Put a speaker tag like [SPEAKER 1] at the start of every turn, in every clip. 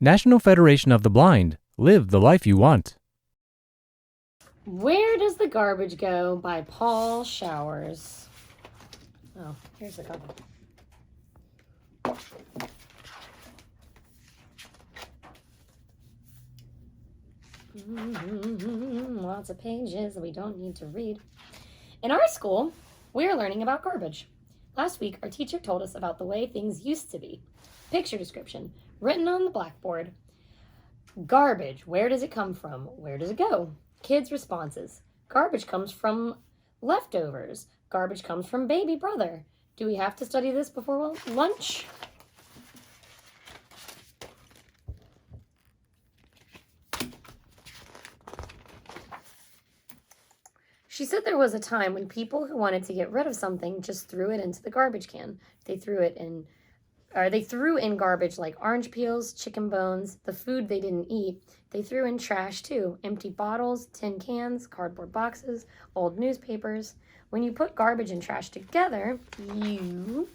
[SPEAKER 1] National Federation of the Blind. Live the life you want.
[SPEAKER 2] Where Does the Garbage Go by Paul Showers. Oh, here's the cover. Lots of pages that we don't need to read. In our school, we're learning about garbage. Last week, our teacher told us about the way things used to be. Picture description, written on the blackboard. Garbage, where does it come from? Where does it go? Kids' responses. Garbage comes from leftovers. Garbage comes from baby brother. Do we have to study this before lunch? She said there was a time when people who wanted to get rid of something just threw it into the garbage can. They threw in garbage like orange peels, chicken bones, the food they didn't eat. They threw in trash too, empty bottles, tin cans, cardboard boxes, old newspapers. When you put garbage and trash together, you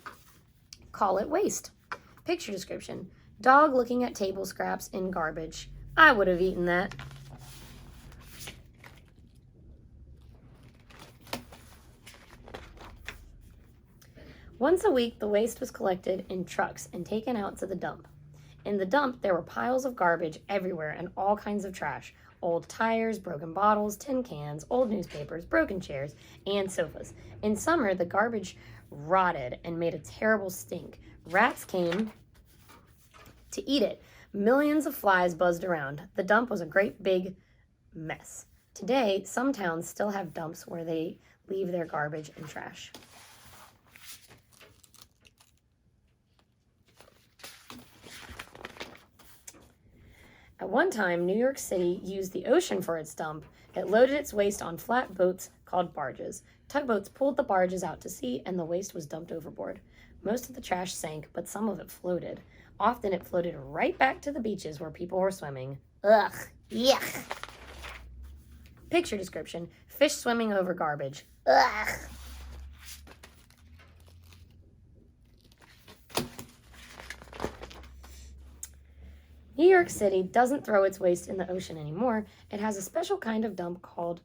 [SPEAKER 2] call it waste. Picture description, dog looking at table scraps in garbage. I would have eaten that. Once a week, the waste was collected in trucks and taken out to the dump. In the dump, there were piles of garbage everywhere and all kinds of trash. Old tires, broken bottles, tin cans, old newspapers, broken chairs, and sofas. In summer, the garbage rotted and made a terrible stink. Rats came to eat it. Millions of flies buzzed around. The dump was a great big mess. Today, some towns still have dumps where they leave their garbage and trash. At one time, New York City used the ocean for its dump. It loaded its waste on flat boats called barges. Tugboats pulled the barges out to sea, and the waste was dumped overboard. Most of the trash sank, but some of it floated. Often it floated right back to the beaches where people were swimming. Ugh, yuck. Picture description, fish swimming over garbage. Ugh. New York City doesn't throw its waste in the ocean anymore. It has a special kind of dump called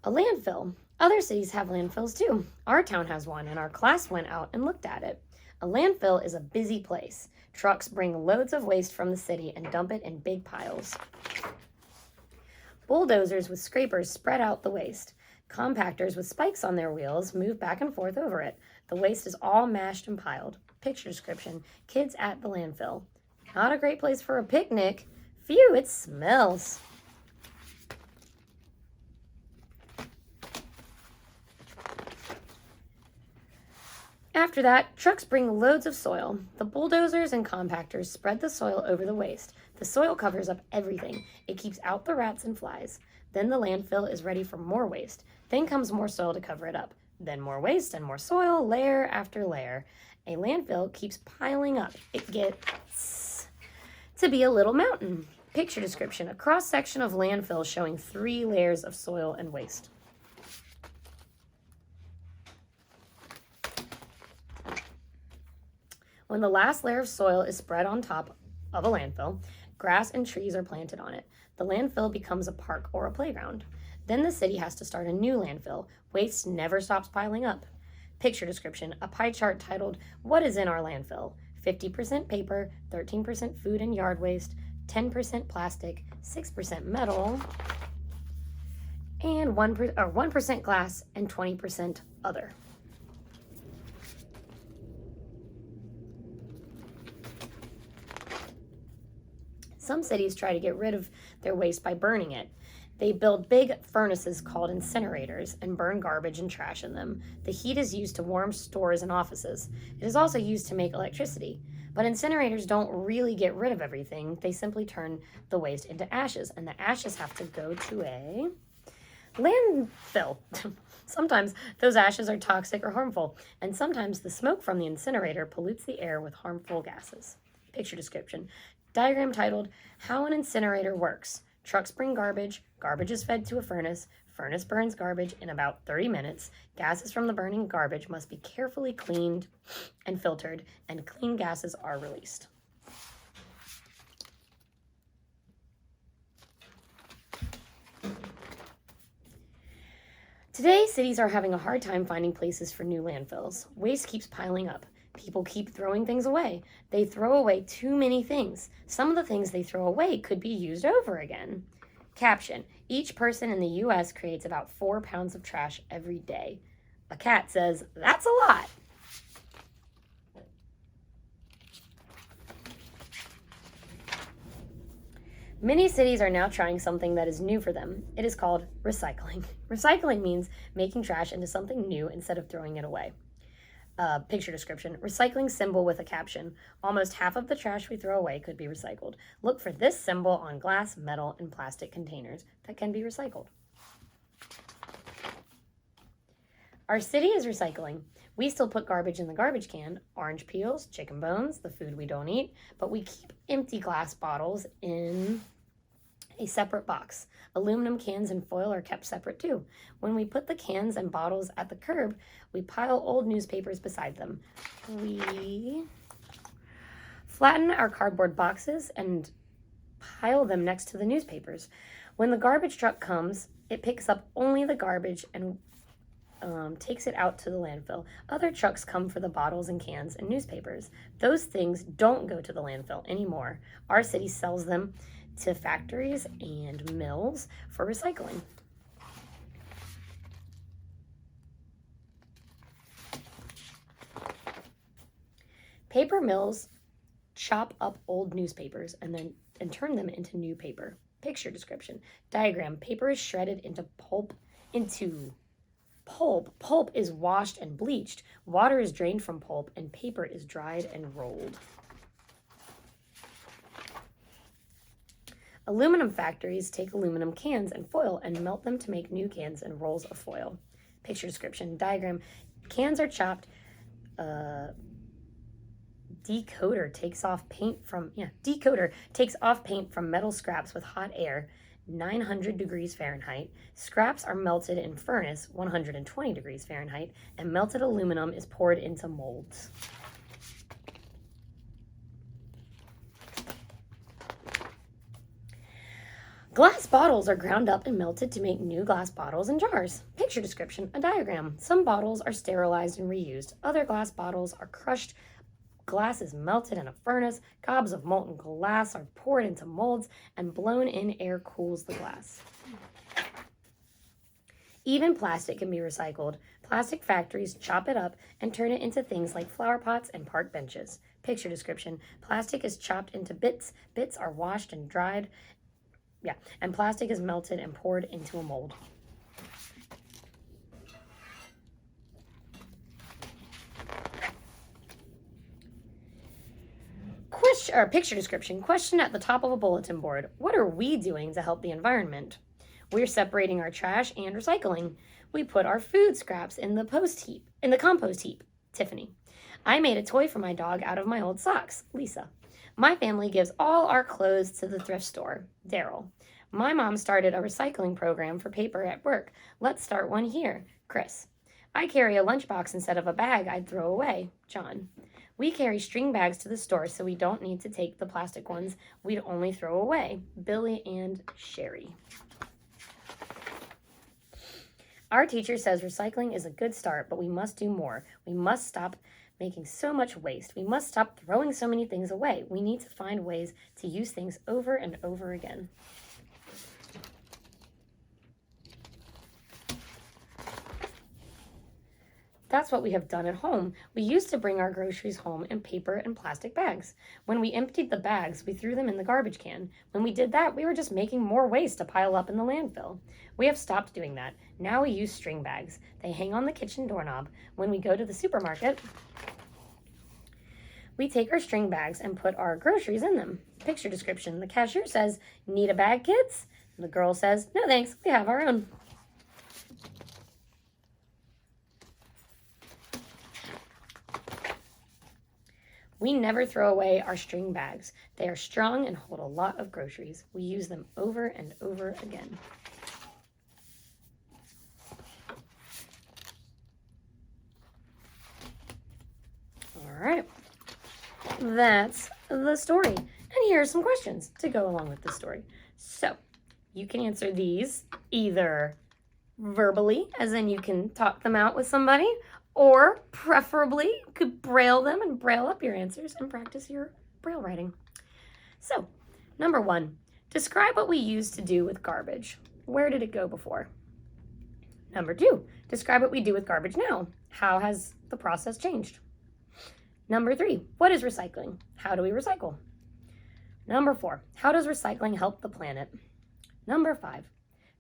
[SPEAKER 2] a landfill. Other cities have landfills too. Our town has one, and our class went out and looked at it. A landfill is a busy place. Trucks bring loads of waste from the city and dump it in big piles. Bulldozers with scrapers spread out the waste. Compactors with spikes on their wheels move back and forth over it. The waste is all mashed and piled. Picture description, kids at the landfill. Not a great place for a picnic. Phew, it smells. After that, trucks bring loads of soil. The bulldozers and compactors spread the soil over the waste. The soil covers up everything. It keeps out the rats and flies. Then the landfill is ready for more waste. Then comes more soil to cover it up. Then more waste and more soil, layer after layer. A landfill keeps piling up. It gets to be a little mountain. Picture description, a cross-section of landfill showing 3 layers of soil and waste. When the last layer of soil is spread on top of a landfill, grass and trees are planted on it. The landfill becomes a park or a playground. Then the city has to start a new landfill. Waste never stops piling up. Picture description, a pie chart titled, What is in our landfill? 50% paper, 13% food and yard waste, 10% plastic, 6% metal, and 1% glass, and 20% other. Some cities try to get rid of their waste by burning it. They build big furnaces called incinerators and burn garbage and trash in them. The heat is used to warm stores and offices. It is also used to make electricity. But incinerators don't really get rid of everything. They simply turn the waste into ashes, and the ashes have to go to a landfill. Sometimes those ashes are toxic or harmful, and sometimes the smoke from the incinerator pollutes the air with harmful gases. Picture description. Diagram titled, How an Incinerator Works. Trucks bring garbage. Garbage is fed to a furnace. Furnace burns garbage in about 30 minutes. Gases from the burning garbage must be carefully cleaned and filtered, and clean gases are released. Today, cities are having a hard time finding places for new landfills. Waste keeps piling up. People keep throwing things away. They throw away too many things. Some of the things they throw away could be used over again. Caption: each person in the U.S. creates about 4 pounds of trash every day. A cat says, that's a lot. Many cities are now trying something that is new for them. It is called recycling. Recycling means making trash into something new instead of throwing it away. Picture description: recycling symbol with a caption. Almost half of the trash we throw away could be recycled. Look for this symbol on glass, metal, and plastic containers that can be recycled. Our city is recycling. We still put garbage in the garbage can, orange peels, chicken bones, the food we don't eat, but we keep empty glass bottles in a separate box. Aluminum cans and foil are kept separate too. When we put the cans and bottles at the curb, we pile old newspapers beside them. We flatten our cardboard boxes and pile them next to the newspapers. When the garbage truck comes, it picks up only the garbage and takes it out to the landfill. Other trucks come for the bottles and cans and newspapers. Those things don't go to the landfill anymore. Our city sells them to factories and mills for recycling. Paper mills chop up old newspapers and turn them into new paper. Picture description. Diagram: paper is shredded into pulp. Pulp is washed and bleached. Water is drained from pulp, and paper is dried and rolled. Aluminum factories take aluminum cans and foil and melt them to make new cans and rolls of foil. Picture description. Diagram: cans are chopped. Decoder takes off paint from metal scraps with hot air, 900 degrees Fahrenheit. Scraps are melted in furnace, 120 degrees Fahrenheit, and melted aluminum is poured into molds. Glass bottles are ground up and melted to make new glass bottles and jars. Picture description. A diagram. Some bottles are sterilized and reused. Other glass bottles are crushed. Glass is melted in a furnace. Gobs of molten glass are poured into molds, and blown in air cools the glass. Even plastic can be recycled. Plastic factories chop it up and turn it into things like flower pots and park benches. Picture description. Plastic is chopped into bits. Bits are washed and dried. And plastic is melted and poured into a mold. Picture description. Question at the top of a bulletin board. What are we doing to help the environment? We're separating our trash and recycling. We put our food scraps in the compost heap. Tiffany. I made a toy for my dog out of my old socks. Lisa. My family gives all our clothes to the thrift store. Daryl. My mom started a recycling program for paper at work. Let's start one here. Chris. I carry a lunchbox instead of a bag I'd throw away. John. We carry string bags to the store so we don't need to take the plastic ones we'd only throw away. Billy and Sherry. Our teacher says recycling is a good start, but we must do more. We must stop making so much waste. We must stop throwing so many things away. We need to find ways to use things over and over again. That's what we have done at home. We used to bring our groceries home in paper and plastic bags. When we emptied the bags, we threw them in the garbage can. When we did that, we were just making more waste to pile up in the landfill. We have stopped doing that. Now we use string bags. They hang on the kitchen doorknob. When we go to the supermarket, we take our string bags and put our groceries in them. Picture description. The cashier says, "Need a bag, kids?" And the girl says, "No thanks, we have our own." We never throw away our string bags. They are strong and hold a lot of groceries. We use them over and over again. All right, that's the story. And here are some questions to go along with the story. So you can answer these either verbally, as in you can talk them out with somebody, or preferably you could braille them and braille up your answers and practice your braille writing. So, number 1, describe what we used to do with garbage. Where did it go before? Number 2, describe what we do with garbage now. How has the process changed? Number 3, what is recycling? How do we recycle? Number 4, how does recycling help the planet? Number 5,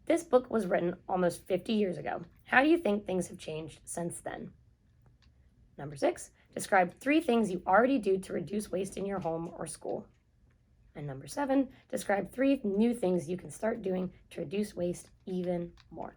[SPEAKER 2] this book was written almost 50 years ago. How do you think things have changed since then? Number 6, describe 3 things you already do to reduce waste in your home or school. And number 7, describe 3 new things you can start doing to reduce waste even more.